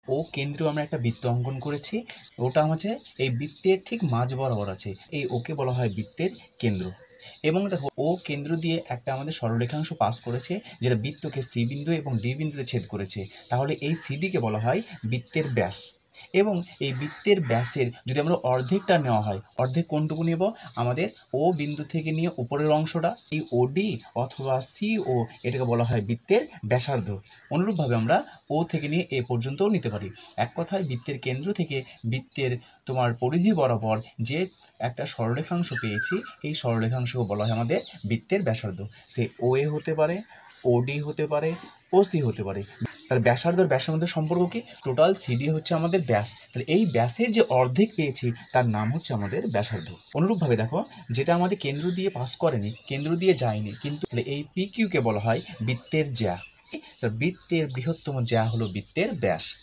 ও কেন্দ্রে আমরা একটা বৃত্ত অঙ্কন করেছি, ওটা হচ্ছে এই বৃত্তের ঠিক মাঝ বরাবর আছে, এই ওকে বলা হয় বৃত্তের কেন্দ্র। এবং দেখো ও কেন্দ্র দিয়ে একটা আমাদের সরলরেখাংশ পাস করেছে, যেটা বৃত্তকে সি বিন্দু এবং ডি বিন্দুতে ছেদ করেছে, তাহলে এই সিডিকে বলা হয় বৃত্তের ব্যাস। এবং এই বৃত্তের ব্যাসের যদি আমরা অর্ধেকটা নেওয়া হয়, অর্ধেক কোনটুকু নেব, আমাদের ও বিন্দু থেকে নিয়ে উপরের অংশটা এই ওডি অথবা সিও, এটাকে বলা হয় বৃত্তের ব্যাসার্ধ। অনুরূপভাবে আমরা ও থেকে নিয়ে এ পর্যন্তও নিতে পারি। এক কথায় বৃত্তের কেন্দ্র থেকে বৃত্তের তোমার পরিধি বরাবর যে একটা সরলরেখাংশ পেয়েছি, এই সরলরেখাংশকে বলা হয় আমাদের বৃত্তের ব্যাসার্ধ। সে ও এ হতে পারে, ওডি হতে পারে, ও সি হতে পারে। তার ব্যাসার্ধ আর ব্যাসের মধ্যে সম্পর্ক কি? টোটাল সিডি হচ্ছে আমাদের ব্যাস, তাহলে এই ব্যাসের যে অর্ধেক পেয়েছি তার নাম হচ্ছে আমাদের ব্যাসার্ধ। অনুরূপভাবে দেখো, যেটা আমাদের কেন্দ্র দিয়ে পাস করেনি, কেন্দ্র দিয়ে যায়নি, কিন্তু এই পি কিউকে বলা হয় বৃত্তের জ্যা। বৃত্তের বৃহত্তম জ্যা হলো বৃত্তের ব্যাস।